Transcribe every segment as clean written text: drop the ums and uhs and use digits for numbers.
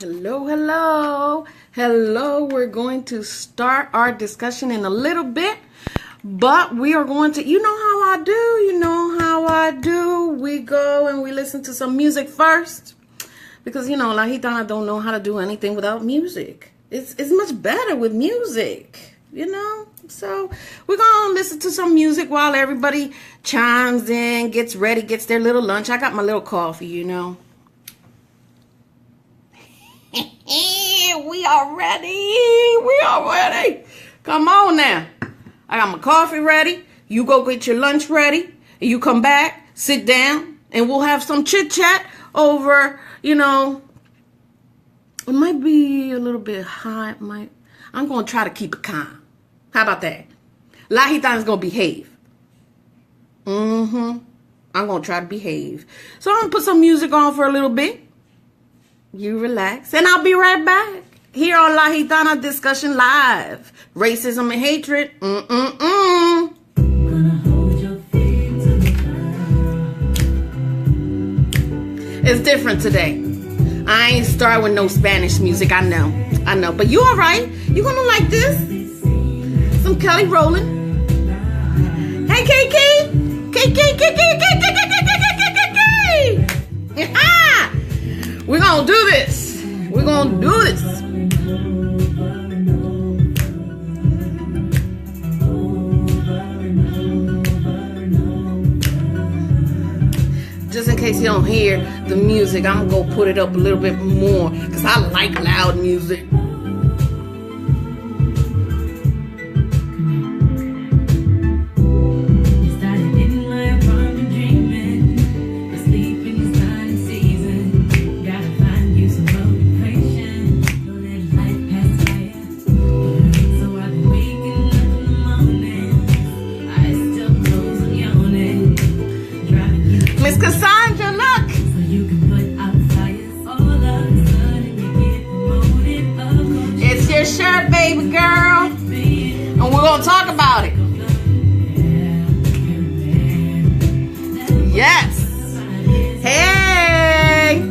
Hello, hello, hello. We're going to start our discussion in a little bit, but we are going to, you know how I do. We go and we listen to some music first because, La Gitana don't know how to do anything without music. It's much better with music, So we're going to listen to some music while everybody chimes in, gets ready, gets their little lunch. I got my little coffee, We are ready. Come on now. I got my coffee ready. You go get your lunch ready. And you come back, sit down, and we'll have some chit chat over, it might be a little bit hot. I'm going to try to keep it calm. How about that? La Gitana's going to behave. I'm going to try to behave. So I'm going to put some music on for a little bit. You relax, and I'll be right back here on La Gitana Discussion Live. Racism and hatred. It's different today. I ain't start with no Spanish music. I know. But you all right? You gonna like this? Some Kelly Rowland. Hey, KK. We're going to do this. Just in case you don't hear the music, I'm going to put it up a little bit more because I like loud music. Baby girl, and we're gonna talk about it. Yes. Hey.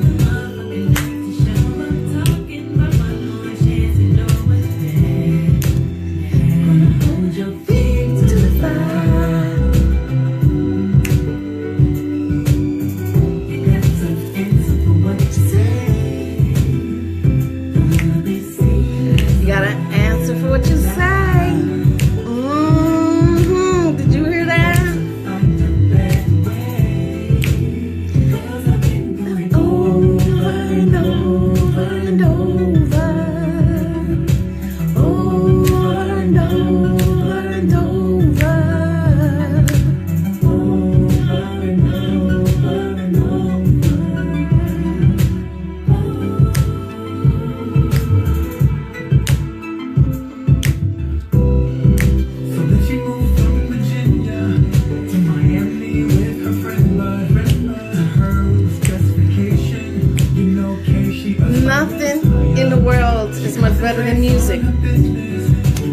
Nothing in the world is much better than music.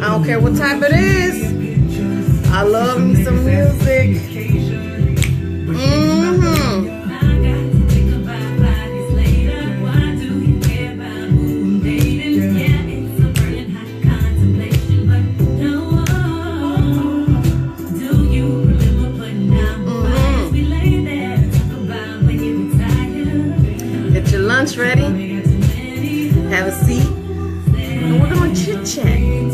I don't care what type it is. I love me some music. Get your lunch ready. Have a seat, and we're gonna chit chat. And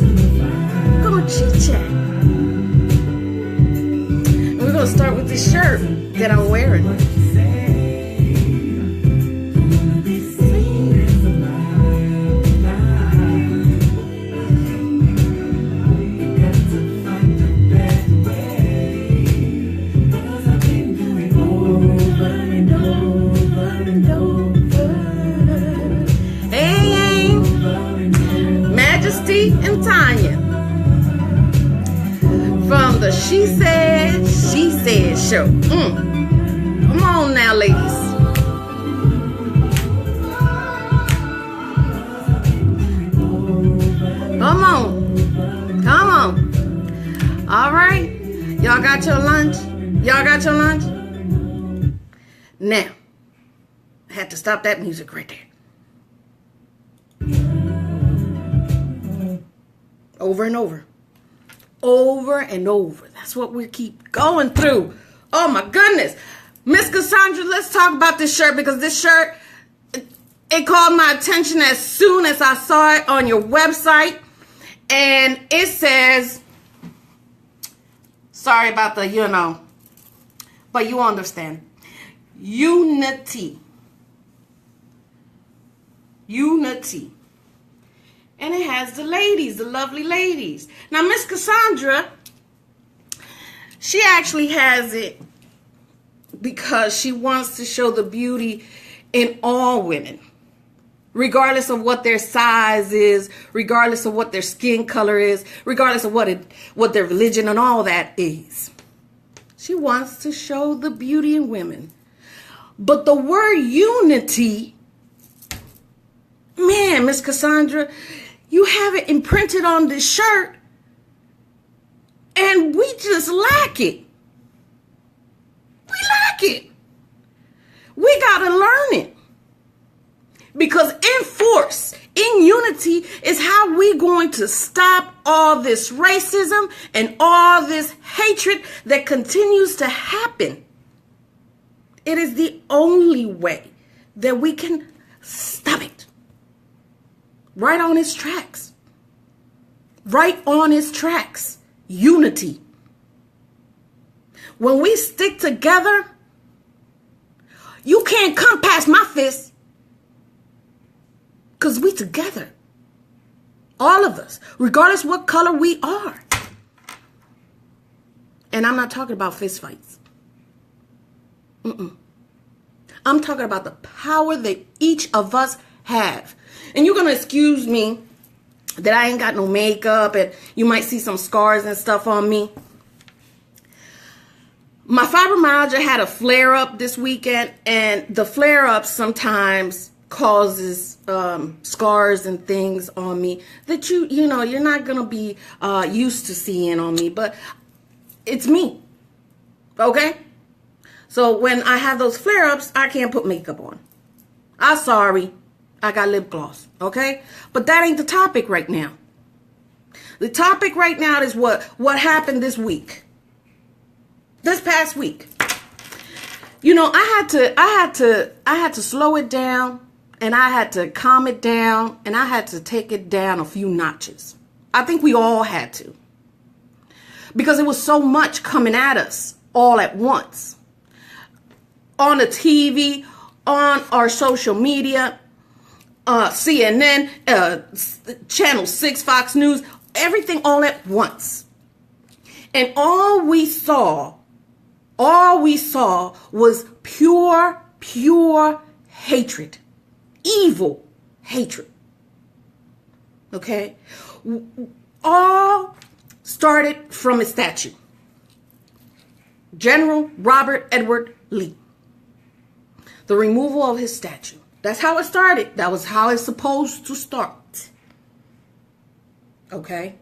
we're gonna start with this shirt that I'm wearing. And Tanya from the She Said show. Come on now, ladies. Come on. All right. Y'all got your lunch? Now, I had to stop that music right there. Over and over. Over and over. That's what we keep going through. Oh my goodness. Miss Cassandra, let's talk about this shirt, because this shirt, it called my attention as soon as I saw it on your website. And it says, sorry about the, but you understand. Unity. Unity. And it has the ladies, the lovely ladies. Now, Miss Cassandra, she actually has it because she wants to show the beauty in all women, regardless of what their size is, regardless of what their skin color is, regardless of what their religion and all that is. She wants to show the beauty in women. But the word unity, man, Miss Cassandra, you have it imprinted on this shirt, and we just lack it. We lack it. We got to learn it. Because in force, in unity, is how we're going to stop all this racism and all this hatred that continues to happen. It is the only way that we can stop it. Right on its tracks. Right on its tracks. Unity. When we stick together, you can't come past my fist. Because we together. All of us. Regardless what color we are. And I'm not talking about fist fights. I'm talking about the power that each of us have. And you're going to excuse me that I ain't got no makeup and you might see some scars and stuff on me. My fibromyalgia had a flare-up this weekend, and the flare-up sometimes causes scars and things on me that you're not going to be used to seeing on me, but it's me. Okay? So when I have those flare-ups, I can't put makeup on. I'm sorry. I got lip gloss, okay? But that ain't the topic right now. The topic right now is what happened this week. This past week. I had to slow it down, and I had to calm it down, and I had to take it down a few notches. I think we all had to. Because it was so much coming at us all at once. On the TV, on our social media, CNN, Channel 6, Fox News, everything all at once. And all we saw was pure hatred. Evil hatred. Okay? All started from a statue. General Robert Edward Lee. The removal of his statue. That's how it started. That was how it's supposed to start. Okay?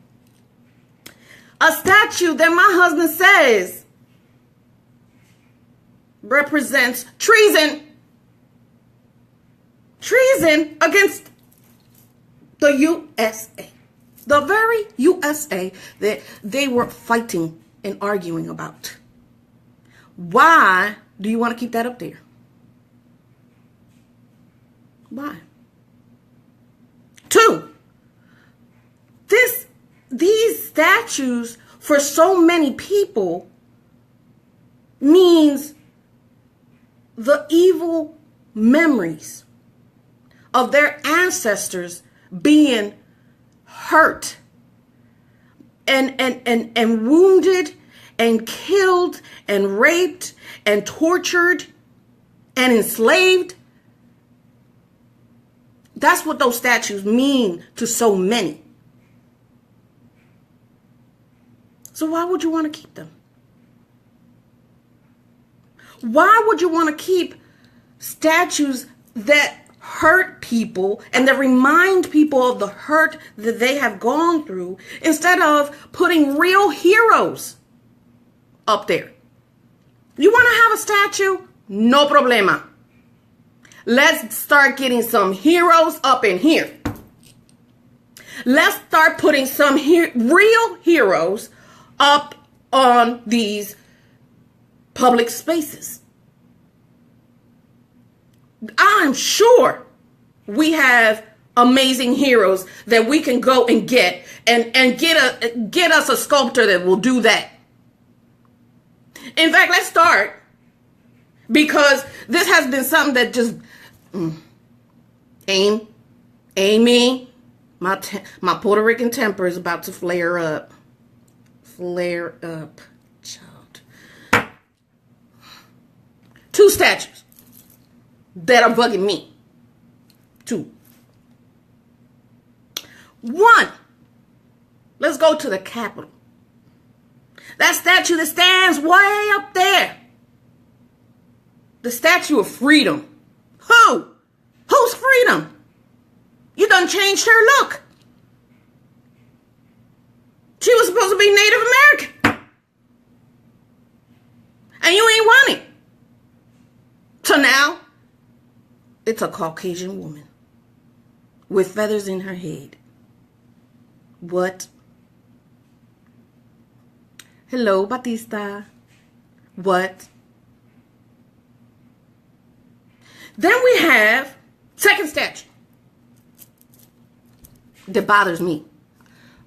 A statue that my husband says represents treason. Treason against the USA. The very USA that they were fighting and arguing about. Why do you want to keep that up there? Why? 2, these statues for so many people means the evil memories of their ancestors being hurt and wounded and killed and raped and tortured and enslaved. That's what those statues mean to so many. So why would you want to keep them? Why would you want to keep statues that hurt people and that remind people of the hurt that they have gone through instead of putting real heroes up there? You want to have a statue? No problema. Let's start getting some heroes up in here. Let's start putting some real heroes up on these public spaces. I'm sure we have amazing heroes that we can go and get and get us a sculptor that will do that. In fact, let's start, because this has been something that just Amy, my Puerto Rican temper is about to flare up. Flare up, child. 2 statues that are bugging me. 2. 1. Let's go to the Capitol. That statue that stands way up there. The Statue of Freedom. Who? Who's freedom? You done changed her look. She was supposed to be Native American. And you ain't want it. So now, it's a Caucasian woman with feathers in her head. What? Hello, Batista. What? Then we have second statue that bothers me.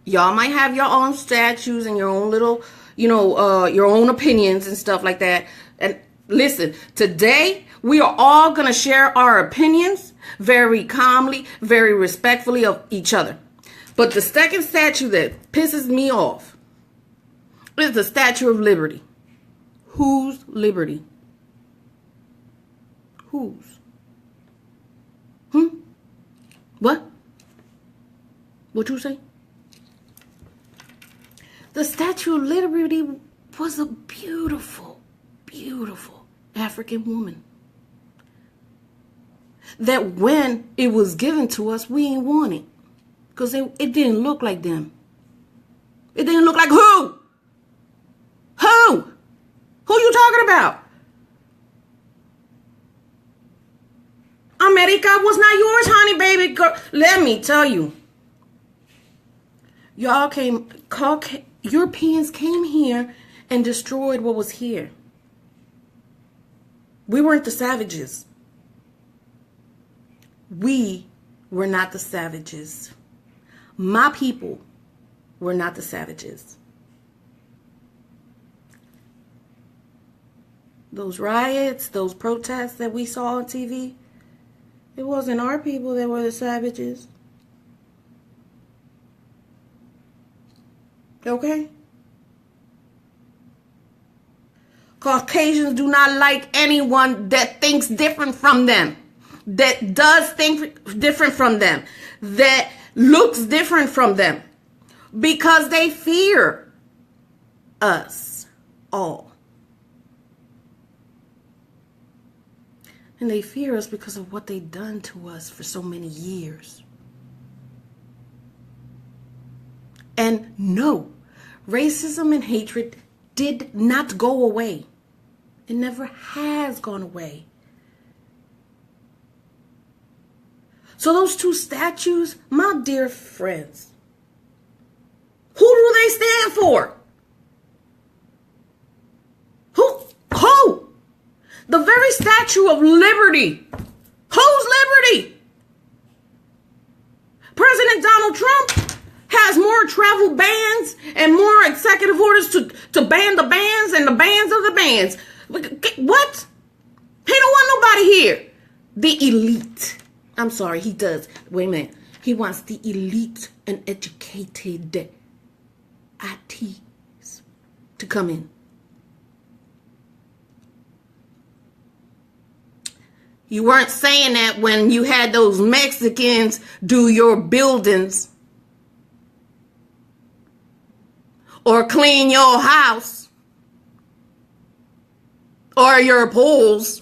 Y'all might have your own statues and your own little, your own opinions and stuff like that. And listen, today we are all going to share our opinions very calmly, very respectfully of each other. But the second statue that pisses me off is the Statue of Liberty. Whose liberty? Whose? What? What you say? The Statue of Liberty was a beautiful, beautiful African woman that when it was given to us, we ain't want it. Because it didn't look like them. It didn't look like who? Who? Who you talking about? America was not yours, honey, baby girl. Let me tell you. Europeans came here and destroyed what was here. We weren't the savages. We were not the savages. My people were not the savages. Those riots, those protests that we saw on TV, it wasn't our people that were the savages. Okay? Caucasians do not like anyone that thinks different from them, that does think different from them, that looks different from them, because they fear us all. And they fear us because of what they've done to us for so many years. And no, racism and hatred did not go away. It never has gone away. So those 2 statues, my dear friends, who do they stand for? Who? The very Statue of Liberty. Whose liberty? President Donald Trump has more travel bans and more executive orders to ban the bans and the bans of the bans. What? He don't want nobody here. The elite. I'm sorry, he does. Wait a minute. He wants the elite and educated ITs to come in. You weren't saying that when you had those Mexicans do your buildings or clean your house or your pools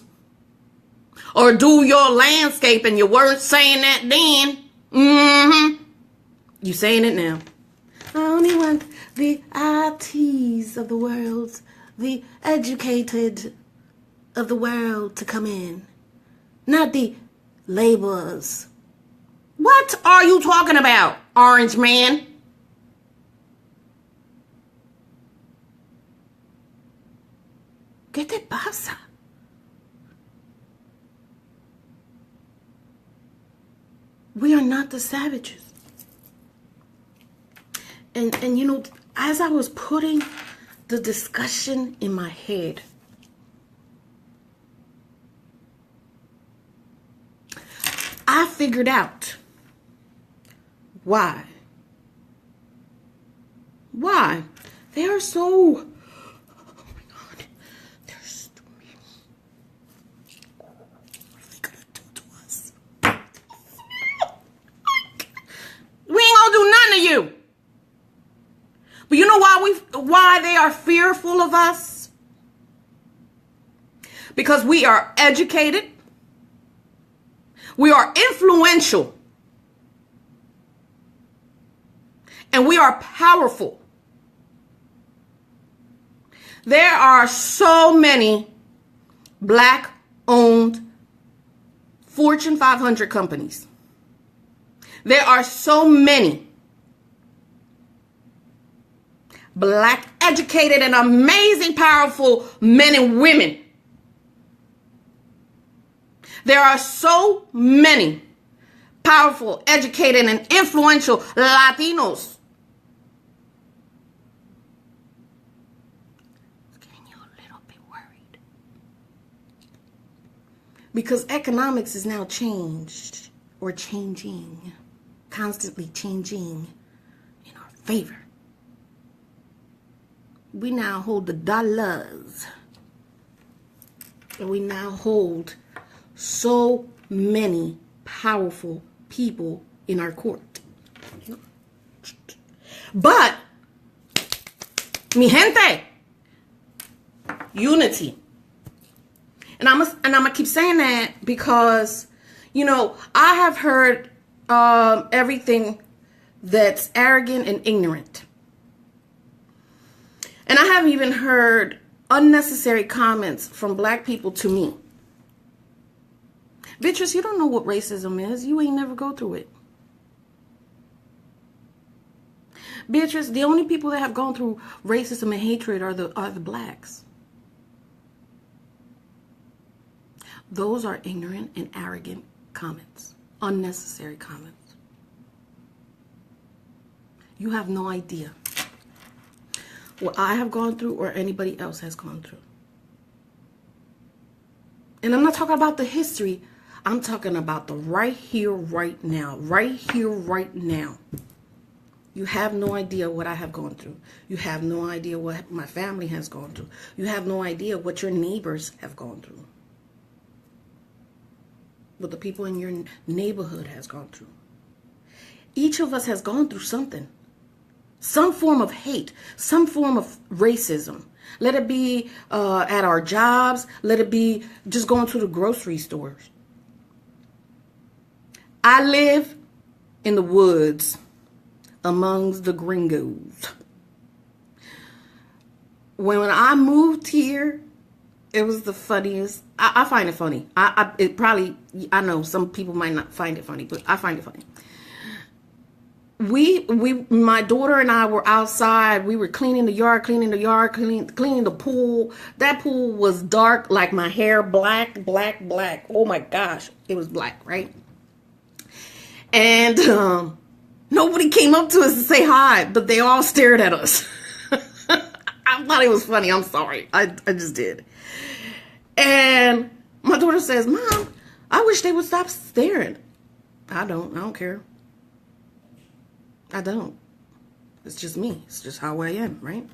or do your landscaping. You weren't saying that then. You saying it now. I only want the ITs of the world, the educated of the world to come in. Not the laborers What are you talking about, Orange Man? ¿Qué te pasa? We are not the savages. And you know, as I was putting the discussion in my head, I figured out why. Why? They are so, oh my God, there's too many. What are they gonna do to us? We ain't gonna do nothing to you. But you know why they are fearful of us? Because we are educated. We are influential. And we are powerful. There are so many Black-owned Fortune 500 companies. There are so many Black, educated, and amazing, powerful men and women. There are so many powerful, educated, and influential Latinos. It's getting you a little bit worried. Because economics is now changed, or changing, constantly changing in our favor. We now hold the dollars. And we now hold so many powerful people in our court. But, mi gente, unity. And I'm gonna keep saying that because, you know, I have heard everything that's arrogant and ignorant. And I have even heard unnecessary comments from Black people to me. Beatrice, you don't know what racism is. You ain't never go through it. Beatrice, the only people that have gone through racism and hatred are the Blacks. Those are ignorant and arrogant comments. Unnecessary comments. You have no idea what I have gone through or anybody else has gone through. And I'm not talking about the history. I'm talking about the right here, right now. Right here, right now. You have no idea what I have gone through. You have no idea what my family has gone through. You have no idea what your neighbors have gone through. What the people in your neighborhood has gone through. Each of us has gone through something. Some form of hate, some form of racism. Let it be at our jobs. Let it be just going to the grocery stores. I live in the woods amongst the gringos. When I moved here, it was the funniest. I find it funny. I know some people might not find it funny, but I find it funny. My daughter and I were outside. We were cleaning the yard, cleaning the pool. That pool was dark, like my hair, black. Oh my gosh, it was black, right? And nobody came up to us to say hi, but they all stared at us. I thought it was funny. I'm sorry. I just did. And my daughter says, "Mom, I wish they would stop staring." I don't care. I don't. It's just me. It's just how I am, right?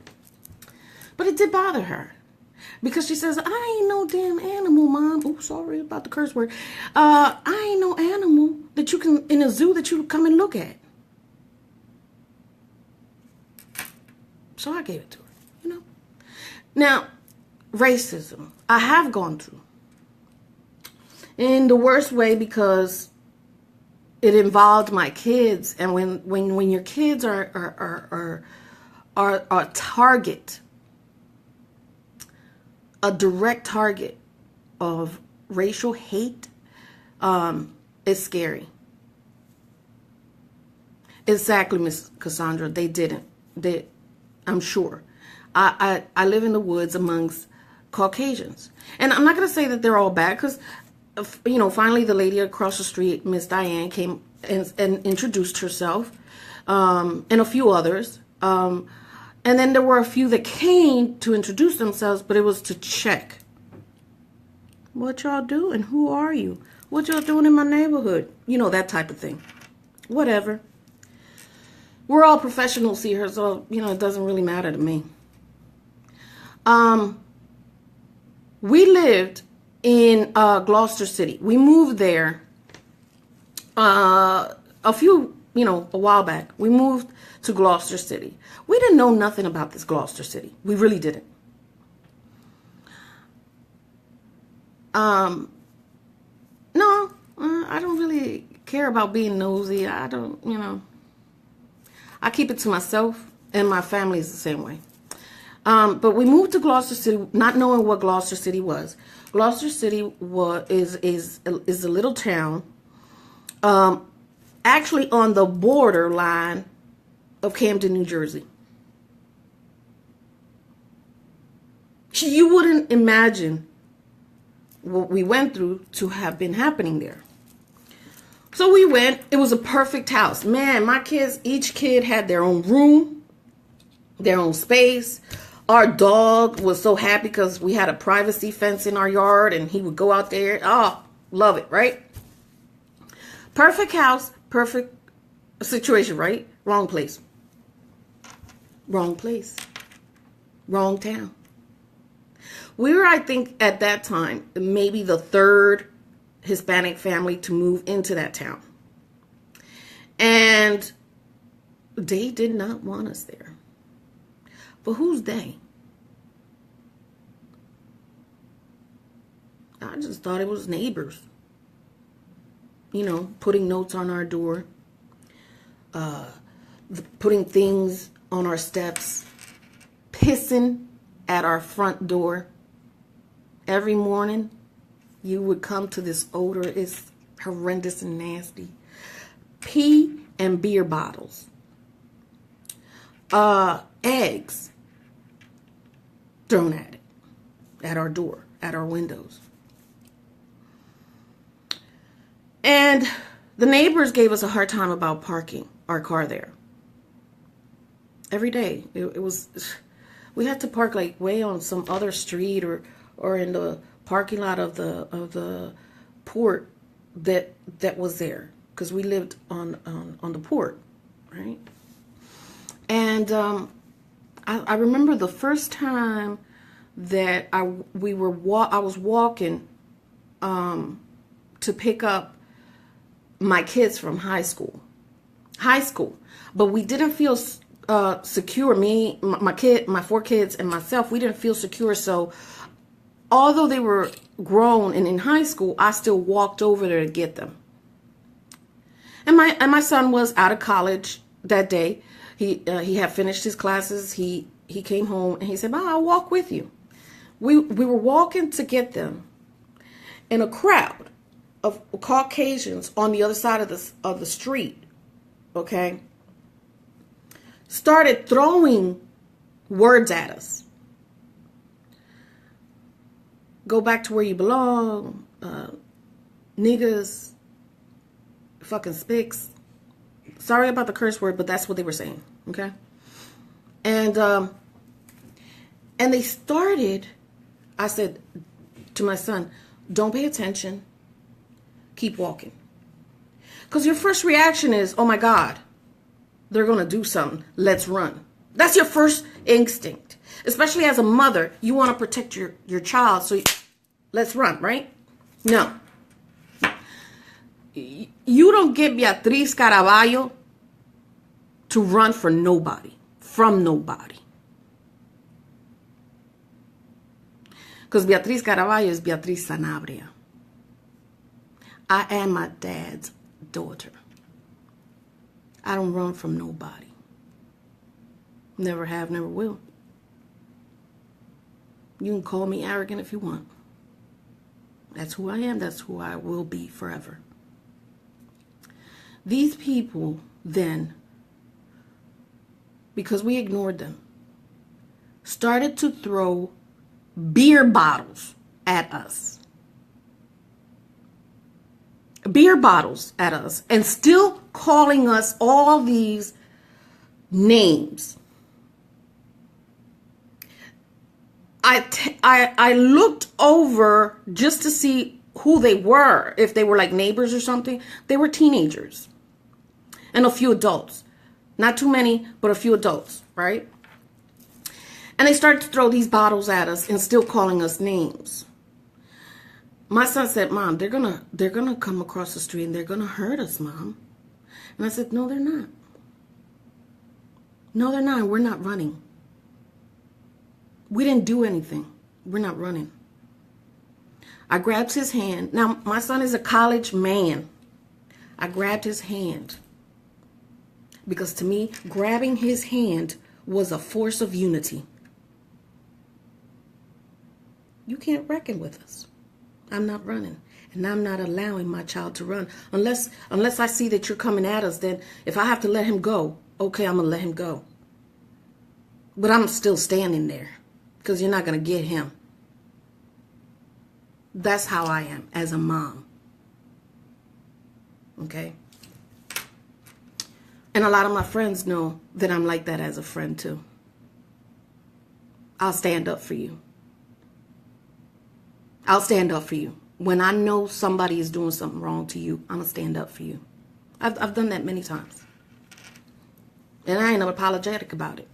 But it did bother her. Because she says, "I ain't no damn animal, Mom." Oh, sorry about the curse word. I ain't no animal that you can, in a zoo, that you come and look at. So I gave it to her, you know. Now, racism, I have gone through. In the worst way, because it involved my kids, and when your kids are a target, a direct target of racial hate, it's scary. Exactly, Miss Cassandra. They didn't. I'm sure. I live in the woods amongst Caucasians, and I'm not going to say that they're all bad because, finally the lady across the street, Miss Diane, came and introduced herself, and a few others. And then there were a few that came to introduce themselves, but it was to check. What y'all doing? Who are you? What y'all doing in my neighborhood? That type of thing. Whatever. We're all professionals here, so, it doesn't really matter to me. We lived in Gloucester City. We moved there a while back. We moved to Gloucester City. We didn't know nothing about this Gloucester City. We really didn't. No, I don't really care about being nosy. I don't, I keep it to myself, and my family is the same way. But we moved to Gloucester City, not knowing what Gloucester City was. Gloucester City is a little town, actually on the borderline of Camden, New Jersey. You wouldn't imagine what we went through to have been happening there. So we went. It was a perfect house. Man, my kids, each kid had their own room, their own space. Our dog was so happy because we had a privacy fence in our yard and he would go out there. Oh, love it, right? Perfect house, perfect situation, right? Wrong place. Wrong place. Wrong town. We were, I think, at that time, maybe the third Hispanic family to move into that town. And they did not want us there. But who's they? I just thought it was neighbors. Putting notes on our door. Putting things on our steps. Pissing at our front door. Every morning, you would come to this odor. It's horrendous and nasty. Pee and beer bottles. Eggs thrown at it, at our door, at our windows. And the neighbors gave us a hard time about parking our car there. Every day. It was, we had to park like way on some other street or in the parking lot of the port that was there, because we lived on the port, right? And I remember the first time that I was walking to pick up my kids from high school, but we didn't feel secure. Me, my 4 kids, and myself, we didn't feel secure. So although they were grown and in high school, I still walked over there to get them. And my son was out of college that day. He had finished his classes. He came home and he said, "Mom, I'll walk with you." We were walking to get them, and a crowd of Caucasians on the other side of the street, okay, started throwing words at us. Go back to where you belong, niggas, fucking spicks. Sorry about the curse word, but that's what they were saying, okay? And they started, I said to my son, don't pay attention, keep walking. Because your first reaction is, oh my God, they're going to do something, let's run. That's your first instinct. Especially as a mother, you want to protect your child, so let's run, right? No. You don't get Beatriz Caraballo to run for nobody, from nobody. Because Beatriz Caraballo is Beatriz Sanabria. I am my dad's daughter. I don't run from nobody. Never have, never will. You can call me arrogant if you want. That's who I am. That's who I will be forever. These people then because we ignored them, started to throw beer bottles at us. Beer bottles at us, and still calling us all these names. I looked over just to see who they were, if they were like neighbors or something. They were teenagers and a few adults. Not too many, but a few adults, right? And they started to throw these bottles at us and still calling us names. My son said, Mom, they're gonna come across the street and they're gonna hurt us, Mom. And I said, no, they're not. No, they're not. We're not running. We didn't do anything. We're not running. I grabbed his hand. Now, my son is a college man. I grabbed his hand because to me, grabbing his hand was a force of unity. You can't reckon with us. I'm not running, and I'm not allowing my child to run unless I see that you're coming at us. Then if I have to let him go, okay, I'm gonna let him go. But I'm still standing there because you're not gonna get him. That's how I am as a mom. Okay? And a lot of my friends know that I'm like that as a friend too. I'll stand up for you. I'll stand up for you. When I know somebody is doing something wrong to you, I'm going to stand up for you. I've done that many times. And I ain't apologetic about it.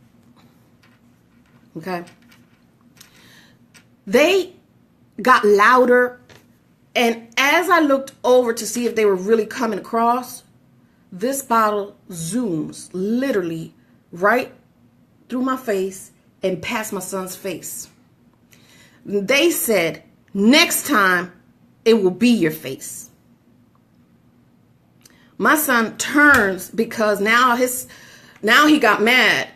Okay? They got louder, and as I looked over to see if they were really coming across, this bottle zooms literally right through my face and past my son's face. They said, next time it will be your face. My son turns because now he got mad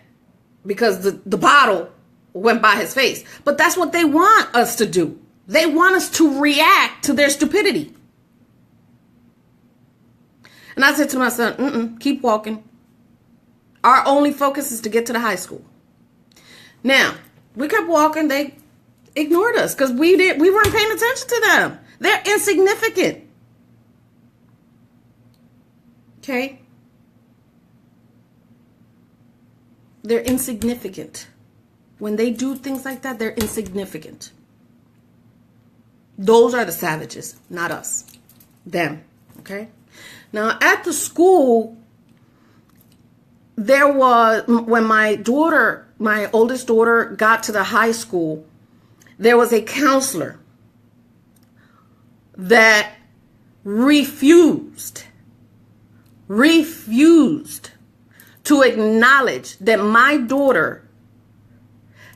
because the bottle went by his face. But that's what they want us to do. They want us to react to their stupidity. And I said to my son, keep walking. Our only focus is to get to the high school. Now, we kept walking. They ignored us because we weren't paying attention to them. They're insignificant. Okay? They're insignificant. When they do things like that, they're insignificant. Those are the savages, not us. Them. Okay? Now, at the school, there was, when my oldest daughter got to the high school, there was a counselor that refused to acknowledge that my daughter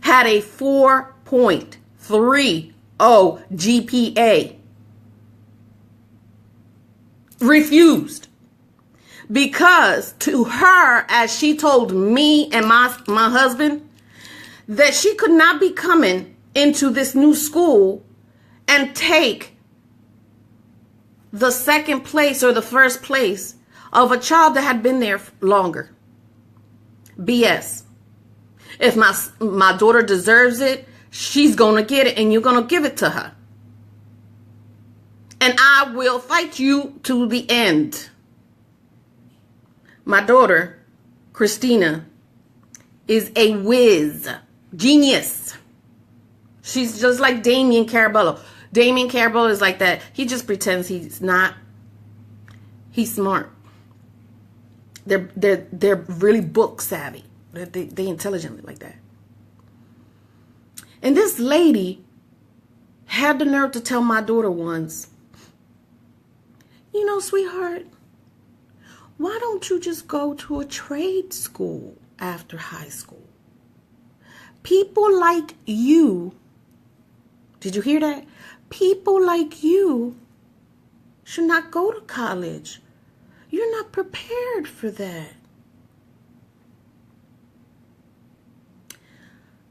had a 4.30 GPA. Refused. Because to her, as she told me and my husband, that she could not be coming into this new school and take the second place or the first place of a child that had been there longer. BS. If my daughter deserves it, she's going to get it and you're going to give it to her. And I will fight you to the end. My daughter, Christina, is a whiz. Genius. She's just like Damien Carabello. Damien Carabello is like that. He just pretends he's not. He's smart. They're really book savvy. They intelligently like that. And this lady had the nerve to tell my daughter once, you know, sweetheart, why don't you just go to a trade school after high school? People like you, did you hear that? People like you should not go to college. You're not prepared for that.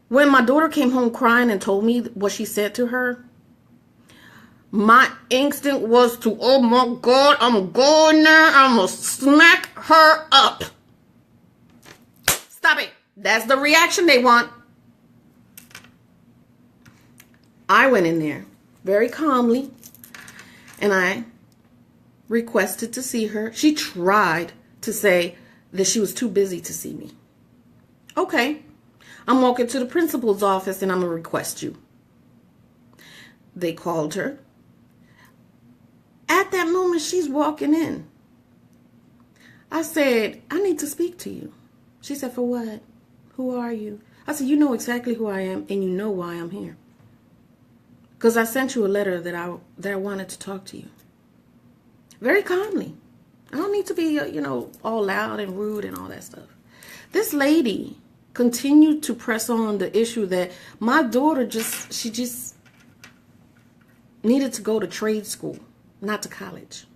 When my daughter came home crying and told me what she said to her, my instinct was to, oh my God, I'm going there. I'm going to smack her up. Stop it. That's the reaction they want. I went in there very calmly and I requested to see her. She tried to say that she was too busy to see me. Okay, I'm walking to the principal's office and I'm going to request you. They called her. At that moment, she's walking in. I said, I need to speak to you. She said, for what? Who are you? I said, you know exactly who I am and you know why I'm here. Because I sent you a letter that I wanted to talk to you. Very calmly. I don't need to be, all loud and rude and all that stuff. This lady continued to press on the issue that my daughter she just needed to go to trade school, not to college.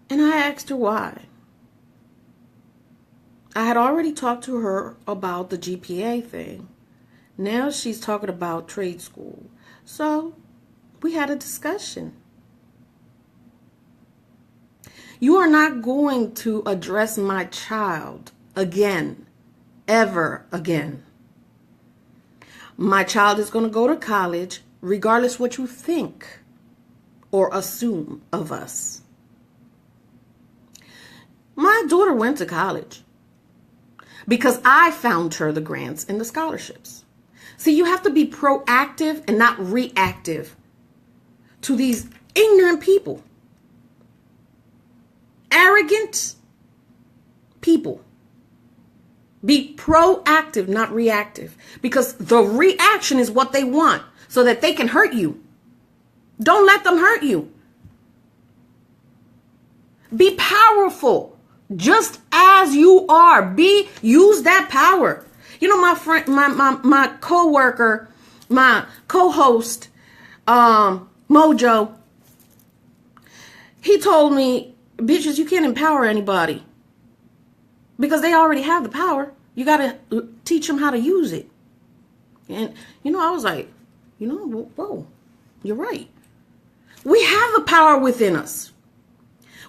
And I asked her why. I had already talked to her about the GPA thing. Now she's talking about trade school. So we had a discussion. You are not going to address my child again, ever again. My child is going to go to college regardless what you think or assume of us. My daughter went to college because I found her the grants and the scholarships. See, you have to be proactive and not reactive to these ignorant people. Arrogant people. Be proactive, not reactive. Because the reaction is what they want so that they can hurt you. Don't let them hurt you. Be powerful just as you are. Use that power. You know, my friend, my co-worker, my co-host, Mojo, he told me, bitches, you can't empower anybody because they already have the power. You got to teach them how to use it. And, I was like, whoa, you're right. We have the power within us.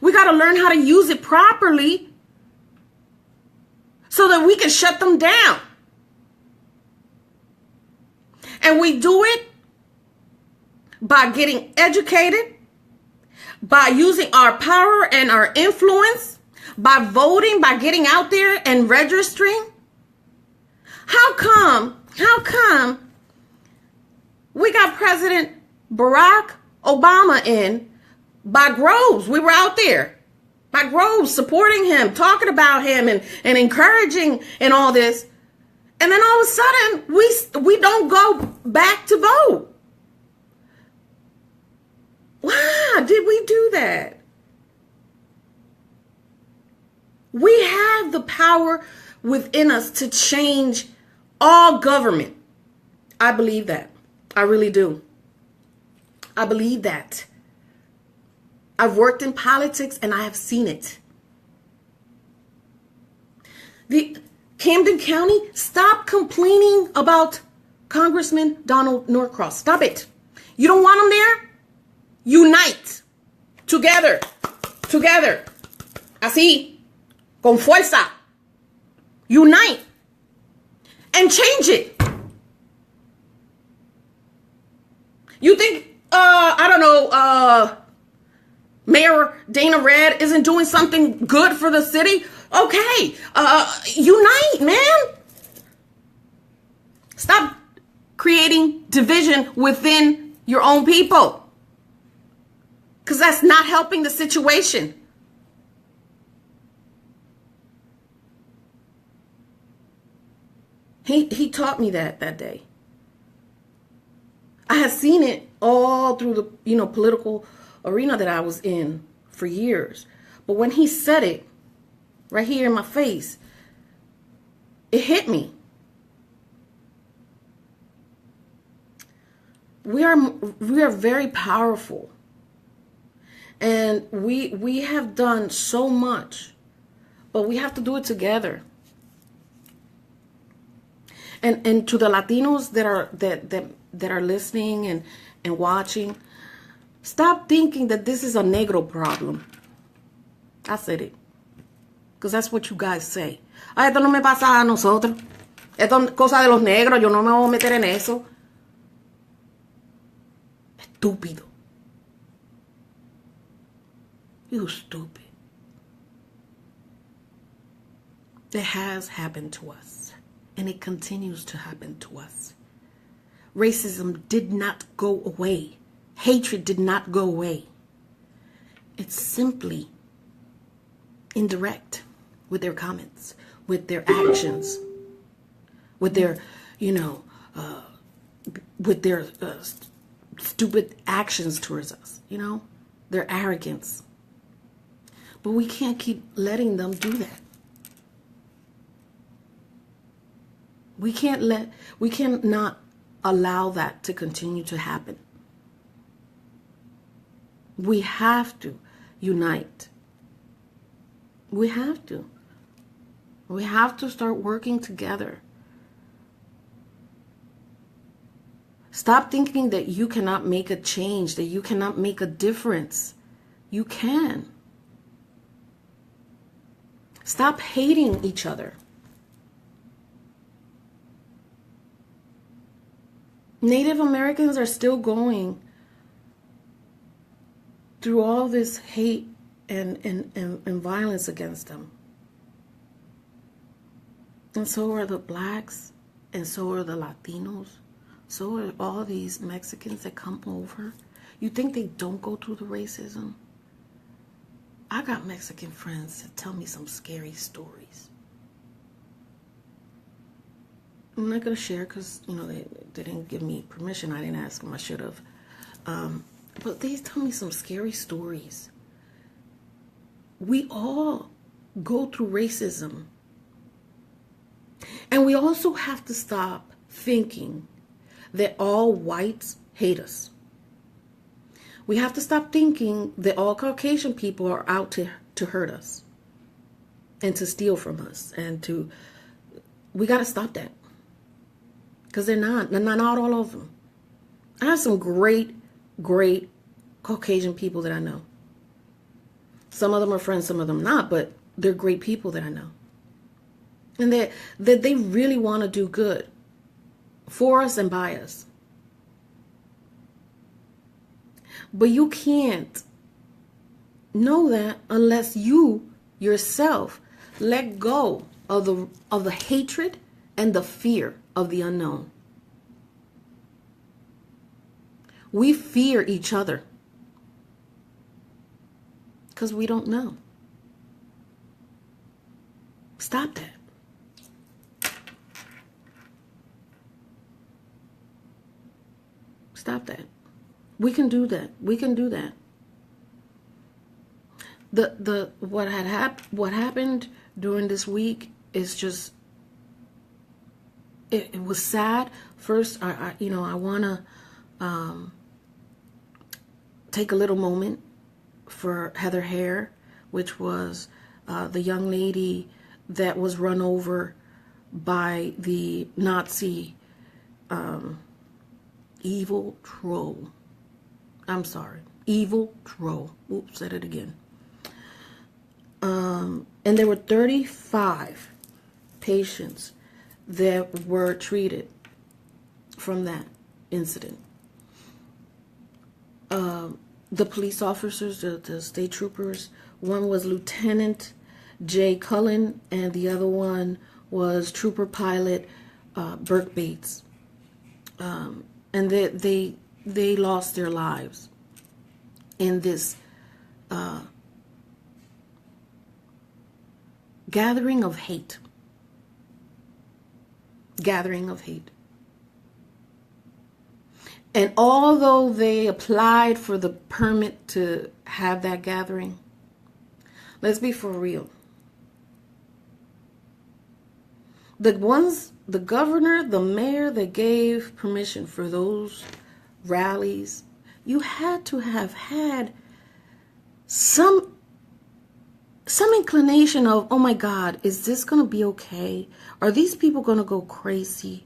We got to learn how to use it properly so that we can shut them down. And we do it by getting educated, by using our power and our influence, by voting, by getting out there and registering. How come we got President Barack Obama in by Groves? We were out there by Groves supporting him, talking about him and encouraging and all this. And then all of a sudden, we don't go back to vote. Why did we do that? We have the power within us to change all government. I believe that. I really do. I believe that. I've worked in politics and I have seen it. The Camden County, stop complaining about Congressman Donald Norcross. Stop it. You don't want him there? Unite. Together. Así. Con fuerza. Unite. And change it. You think, Mayor Dana Red isn't doing something good for the city? Okay, unite, man. Stop creating division within your own people. Because that's not helping the situation. He taught me that day. I had seen it all through the, political arena that I was in for years. But when he said it, right here in my face, it hit me. We are very powerful. And we have done so much, but we have to do it together. And to the Latinos that are listening and watching, stop thinking that this is a Negro problem. I said it. Because that's what you guys say. Ah, esto no me pasa a nosotros. Esto es cosa de los negros. Yo no me voy a meter en eso. Estúpido. You stupid. It has happened to us. And it continues to happen to us. Racism did not go away. Hatred did not go away. It's simply indirect with their comments, with their actions, with their, with their stupid actions towards us, their arrogance. But we can't keep letting them do that. We cannot allow that to continue to happen. We have to unite. We have to. We have to start working together. Stop thinking that you cannot make a change, that you cannot make a difference. You can. Stop hating each other. Native Americans are still going through all this hate and violence against them. And so are the blacks, and so are the Latinos, so are all these Mexicans that come over. You think they don't go through the racism? I got Mexican friends that tell me some scary stories. I'm not going to share because, they didn't give me permission. I didn't ask them. I should have. But they tell me some scary stories. We all go through racism. And we also have to stop thinking that all whites hate us. We have to stop thinking that all Caucasian people are out to hurt us and to steal from us. We got to stop that. Because they're not all of them. I have some great Caucasian people that I know. Some of them are friends, some of them not, but they're great people that I know. And that they really want to do good for us and by us. But you can't know that unless you yourself let go of the hatred and the fear of the unknown. We fear each other because we don't know. Stop that. Stop that. We can do that. We can do that. What happened during this week is just it was sad. First, I want to take a little moment for Heather Hare, which was the young lady that was run over by the Nazi evil troll. I'm sorry, evil troll. Oops, said it again. And there were 35 patients that were treated from that incident. The police officers, the state troopers, one was Lieutenant Jay Cullen, and the other one was Trooper Pilot Burke Bates. And they lost their lives in this gathering of hate. Gathering of hate. And although they applied for the permit to have that gathering, let's be for real. The governor, the mayor that gave permission for those rallies, you had to have had some inclination of, oh my God, is this going to be okay? Are these people going to go crazy?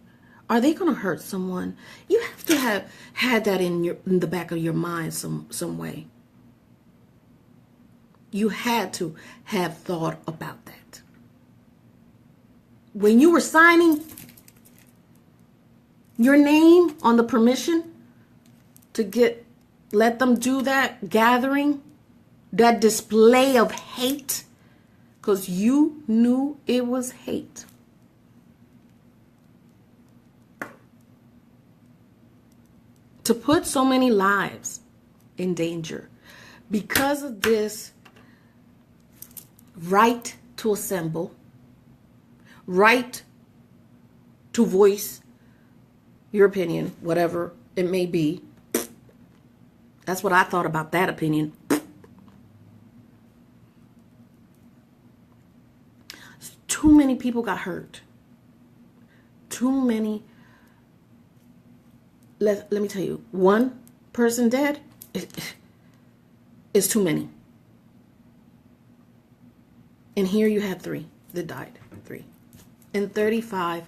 Are they going to hurt someone? You have to have had that in the back of your mind some way. You had to have thought about that. when you were signing your name on the permission to let them do that gathering, that display of hate, because you knew it was hate. To put so many lives in danger because of this right to assemble, right to voice your opinion, whatever it may be. That's what I thought about that opinion. Too many people got hurt. Too many. Let me tell you, one person dead is too many. And here you had 3 that died. 3. And 35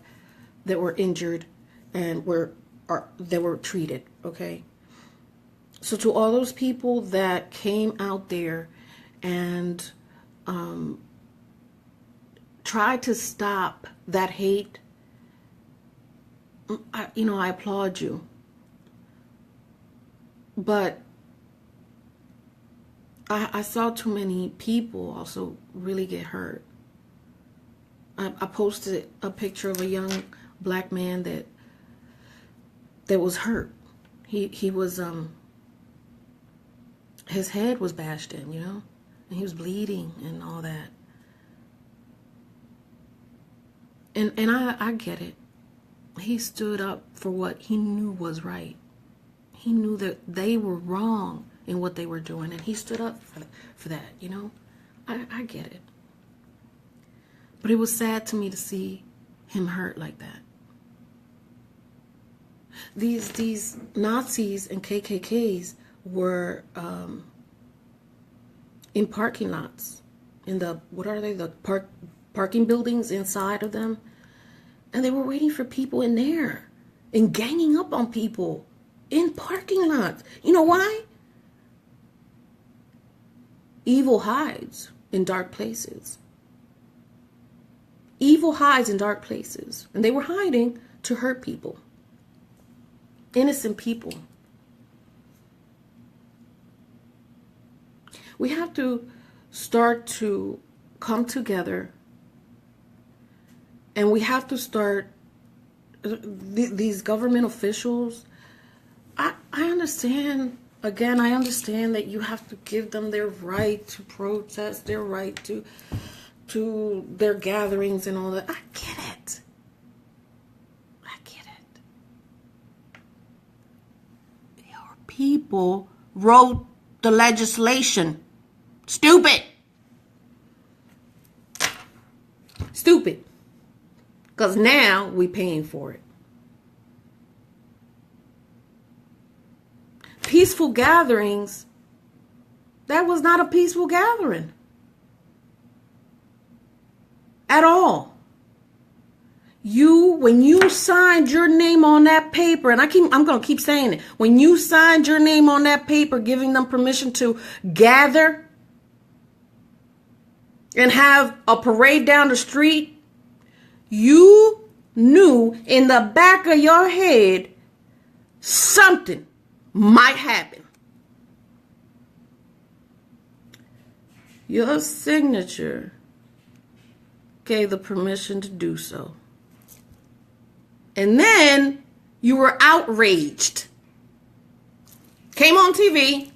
that were injured and that were treated, okay? So to all those people that came out there and tried to stop that hate, I applaud you. But I saw too many people also really get hurt. I posted a picture of a young black man that was hurt. He was his head was bashed in, and he was bleeding and all that. And I get it. He stood up for what he knew was right. He knew that they were wrong in what they were doing, and he stood up for that, I get it. But it was sad to me to see him hurt like that. These Nazis and KKKs were in parking lots, in the, what are they, the parking buildings inside of them, and they were waiting for people in there and ganging up on people in parking lots. You know why? Evil hides in dark places. Evil hides in dark places. And they were hiding to hurt people. Innocent people. We have to start to come together, and we have to start, these government officials, I understand, again, I understand that you have to give them their right to protest, their right to their gatherings and all that. I get it. Your people wrote the legislation. Stupid. Because now we paying for it. Peaceful gatherings, that was not a peaceful gathering at all. When you signed your name on that paper, and I'm going to keep saying it, when you signed your name on that paper giving them permission to gather and have a parade down the street, you knew in the back of your head something might happen. Your signature gave the permission to do so. And then you were outraged. Came on TV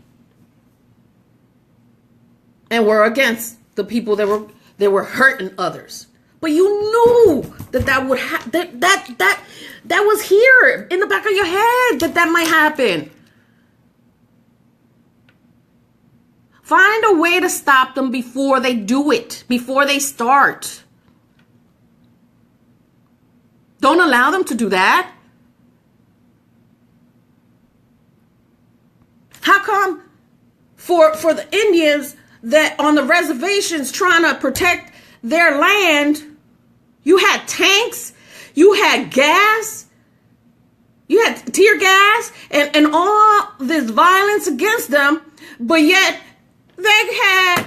and were against the people that were hurting others. But you knew that would that was here in the back of your head that might happen. Find a way to stop them before they do it, before they start. Don't allow them to do that. How come for the Indians that on the reservations trying to protect their land, you had tanks, you had gas, you had tear gas and all this violence against them, but yet they had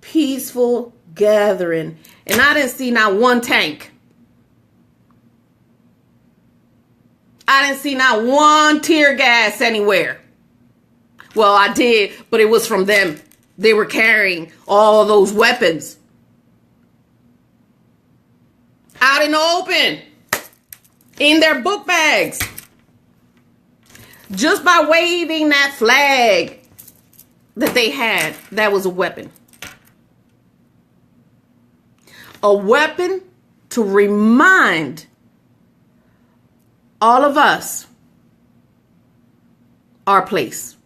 peaceful gathering. And I didn't see not one tank. I didn't see not one tear gas anywhere. Well, I did, but it was from them. They were carrying all those weapons out in the open, in their book bags. Just by waving that flag that they had, that was a weapon. A weapon to remind all of us our place.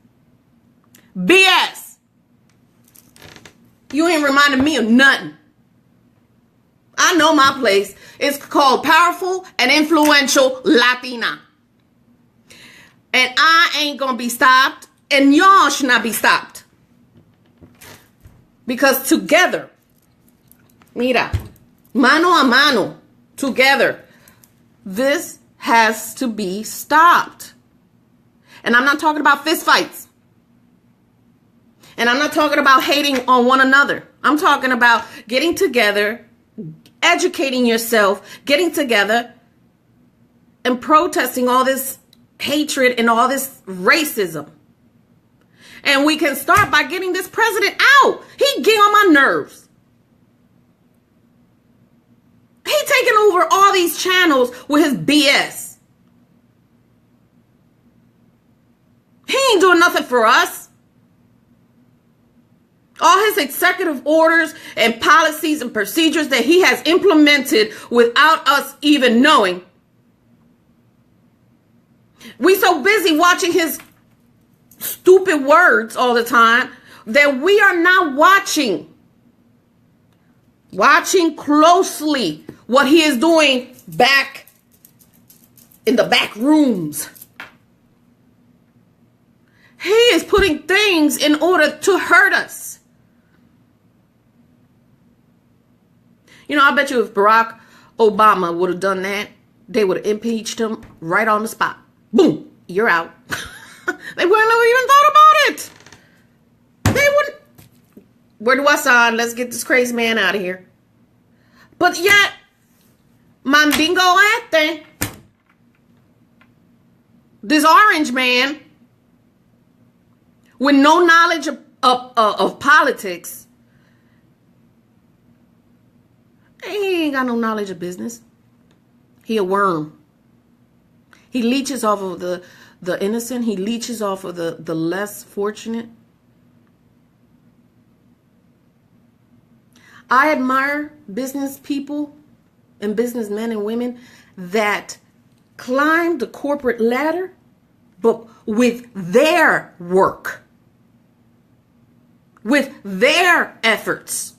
BS. You ain't reminding me of nothing. I know my place. It's called Powerful and Influential Latina. And I ain't gonna be stopped, and y'all should not be stopped. Because together, mira, mano a mano, together, this has to be stopped. And I'm not talking about fist fights. And I'm not talking about hating on one another. I'm talking about getting together, educating yourself, getting together, and protesting all this hatred and all this racism. And we can start by getting this president out. He get on my nerves. He taking over all these channels with his BS. He ain't doing nothing for us. All his executive orders and policies and procedures that he has implemented without us even knowing. We so busy watching his stupid words all the time that we are not watching closely what he is doing back in the back rooms. He is putting things in order to hurt us. You know, I bet you if Barack Obama would have done that, they would have impeached him right on the spot. Boom, you're out. They wouldn't have even thought about it. They wouldn't. Where do I sign? Let's get this crazy man out of here. But yet, Mandingo Ate, this orange man, with no knowledge of politics, he ain't got no knowledge of business. He a worm. He leeches off of the innocent. He leeches off of the less fortunate. I admire business people and businessmen and women that climb the corporate ladder, but with their work, with their efforts.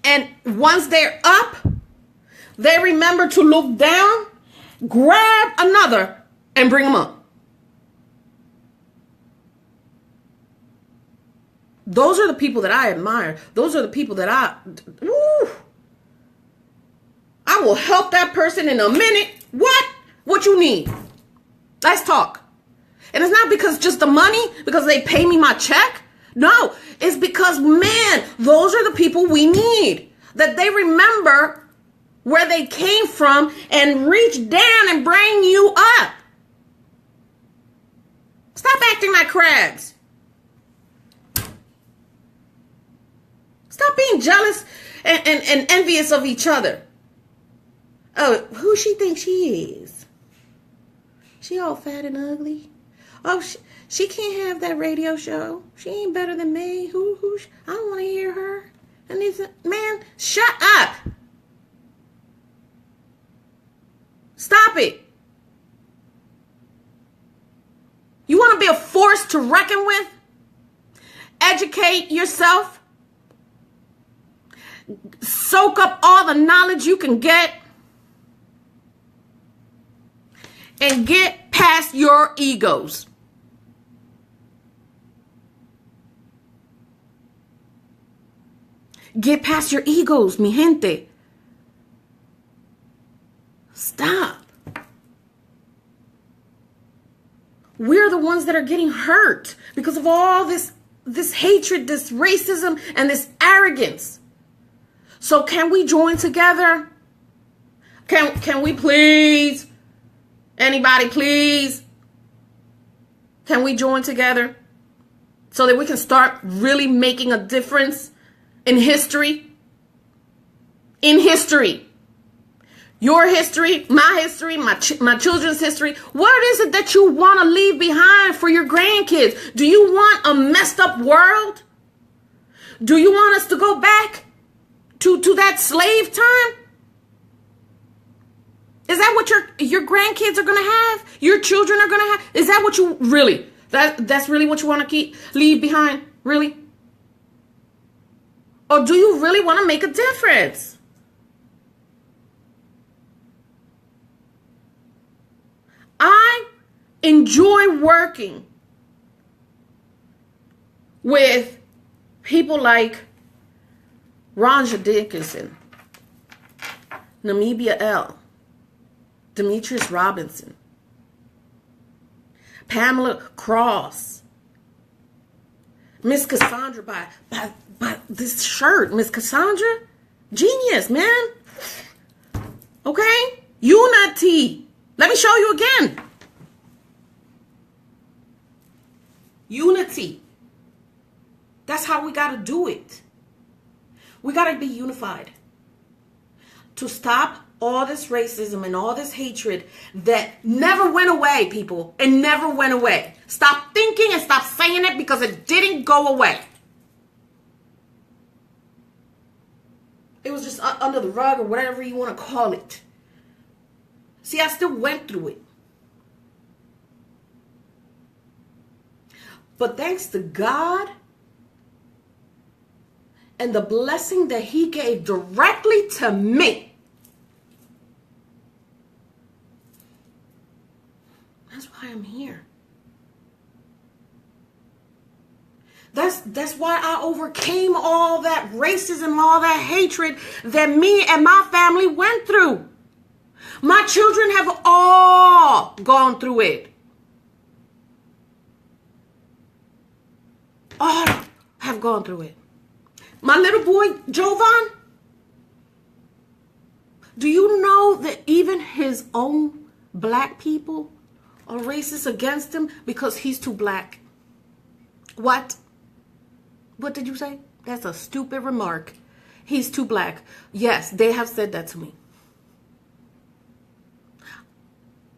And once they're up, they remember to look down, grab another, and bring them up. Those are the people that I admire. Those are the people that I will help that person in a minute. What you need? Let's talk. And it's not because just the money, because they pay me my check. No, it's because, man, those are the people we need. That they remember where they came from and reach down and bring you up. Stop acting like crabs. Stop being jealous and envious of each other. Oh, who she thinks she is? She all fat and ugly. Oh, she can't have that radio show. She ain't better than me. I don't want to hear her. And he's man, shut up. Stop it. You want to be a force to reckon with? Educate yourself. Soak up all the knowledge you can get. And get past your egos. Get past your egos, mi gente. Stop. We're the ones that are getting hurt because of all this hatred, this racism, and this arrogance. So can we join together? Can we please Anybody, please? Can we join together so that we can start really making a difference in history? In history. Your history, my history, my children's history. What is it that you want to leave behind for your grandkids? Do you want a messed up world? Do you want us to go back to that slave time? Is that what your grandkids are going to have? Your children are going to have? Is that what you really, that's really what you want to leave behind? Really? Or do you really want to make a difference? I enjoy working with people like Ronja Dickinson, Namibia L., Demetrius Robinson, Pamela Cross, Miss Cassandra by this shirt, Miss Cassandra, genius, man. Okay, unity. Let me show you again. Unity. That's how we got to do it. We got to be unified to stop all this racism and all this hatred that never went away, people. It never went away. Stop thinking and stop saying it because it didn't go away. It was just under the rug or whatever you want to call it. See, I still went through it. But thanks to God and the blessing that He gave directly to me, that's why I'm here. That's why I overcame all that racism, all that hatred that me and my family went through. My children have all gone through it. All have gone through it. My little boy, Jovan, do you know that even his own black people are racist against him because he's too black? What? What did you say? That's a stupid remark. He's too black. Yes, they have said that to me.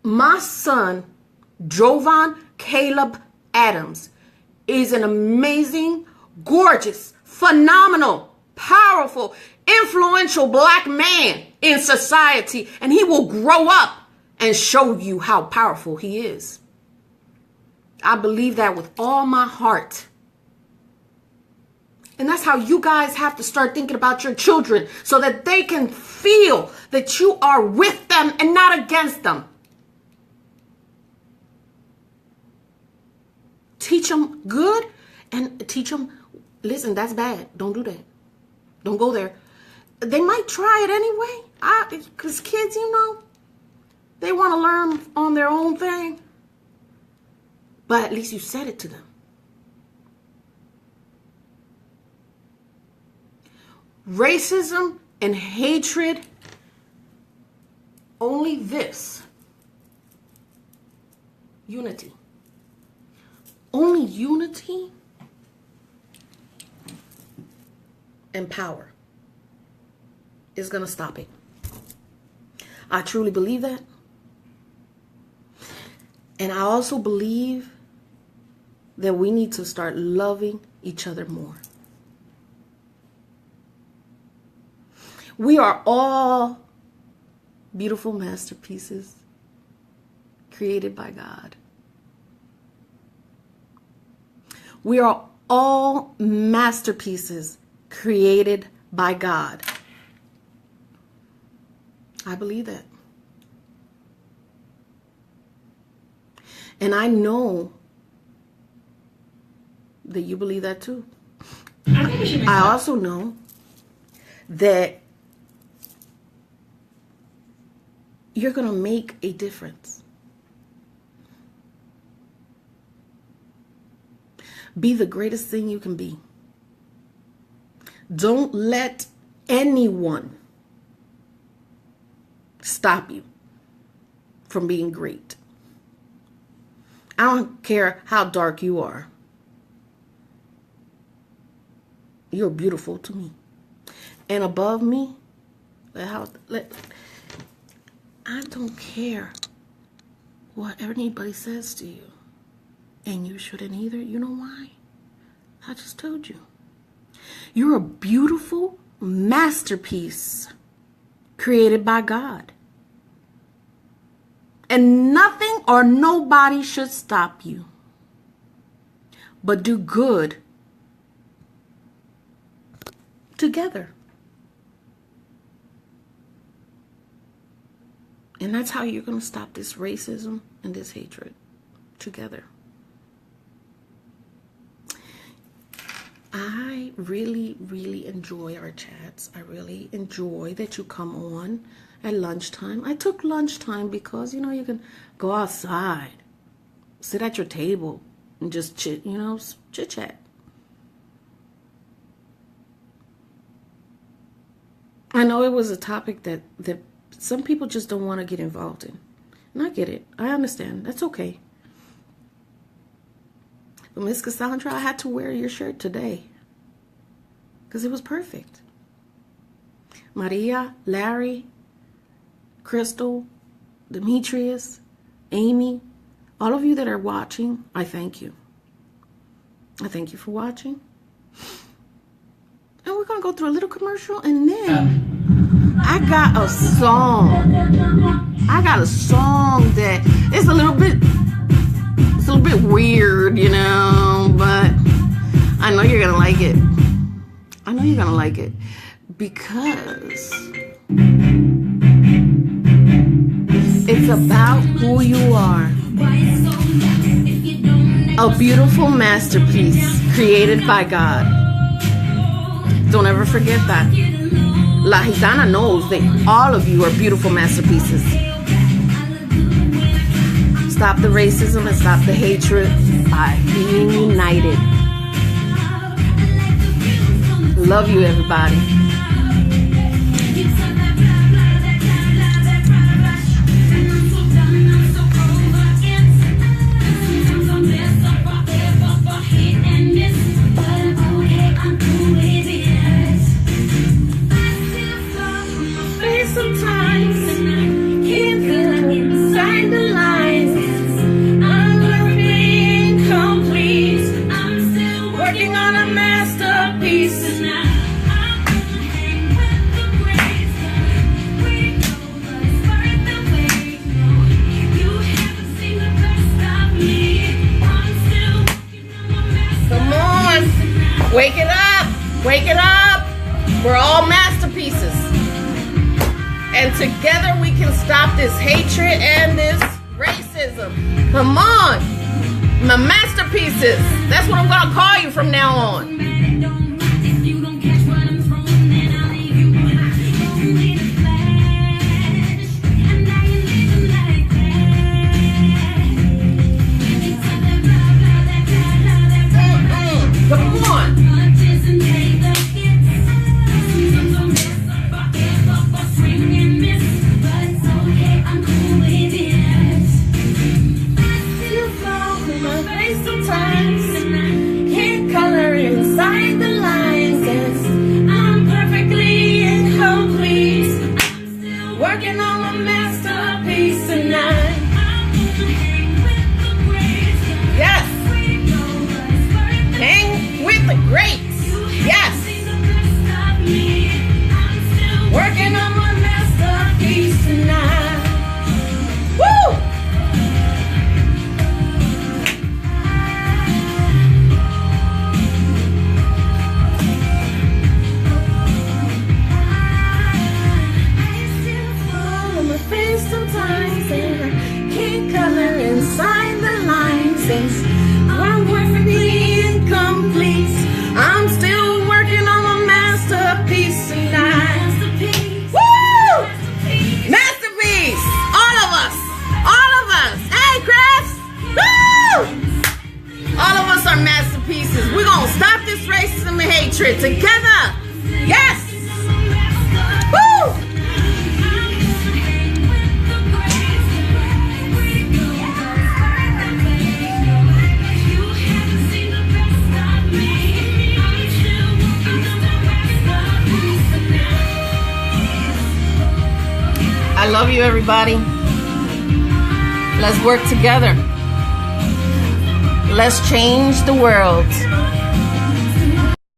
My son, Jovan Caleb Adams, is an amazing, gorgeous, phenomenal, powerful, influential black man in society. And he will grow up and show you how powerful he is. I believe that with all my heart. And that's how you guys have to start thinking about your children so that they can feel that you are with them and not against them. Teach them good and teach them, listen, that's bad. Don't do that. Don't go there. They might try it anyway. Because kids, you know, they want to learn on their own thing. But at least you said it to them. Racism and hatred, only this. Unity. Only unity and power is going to stop it. I truly believe that. And I also believe that we need to start loving each other more. We are all beautiful masterpieces created by God. We are all masterpieces created by God. I believe that. And I know that you believe that too. I also know that you're going to make a difference. Be the greatest thing you can be. Don't let anyone stop you from being great. I don't care how dark you are. You're beautiful to me. And above me, I don't care what anybody says to you. And you shouldn't either. You know why? I just told you. You're a beautiful masterpiece created by God. And nothing or nobody should stop you. But do good together. And that's how you're going to stop this racism and this hatred together. I really, really enjoy our chats. I really enjoy that you come on at lunchtime. I took lunchtime because, you know, you can go outside, sit at your table and just chit chat. I know it was a topic that some people just don't want to get involved in. And I get it. I understand. That's okay. But Miss Cassandra, I had to wear your shirt today because it was perfect. Maria, Larry, Crystal, Demetrius, Amy, all of you that are watching, I thank you. I thank you for watching. And we're going to go through a little commercial, and then I got a song. That it's a little bit weird, you know, but I know you're going to like it. I know you're going to like it because it's about who you are. A beautiful masterpiece created by God. Don't ever forget that. La Gitana knows that all of you are beautiful masterpieces. Stop the racism and stop the hatred by being united. Love you, everybody. Wake it up! Wake it up! We're all masterpieces. And together we can stop this hatred and this racism. Come on! My masterpieces. That's what I'm going to call you from now on. Come on! Working on my masterpiece tonight. Yes. Hang with the greats. Yes. Working on my masterpiece tonight. Woo! Sometimes and I can't color inside the lines. I'm perfectly incomplete. I'm still working on my masterpiece tonight. Woo! Masterpiece! All of us! All of us! Hey, Chris! Woo! All of us are masterpieces. We're gonna stop this racism and hatred together. Yes! Woo! I love you, everybody. Let's work together. Let's change the world.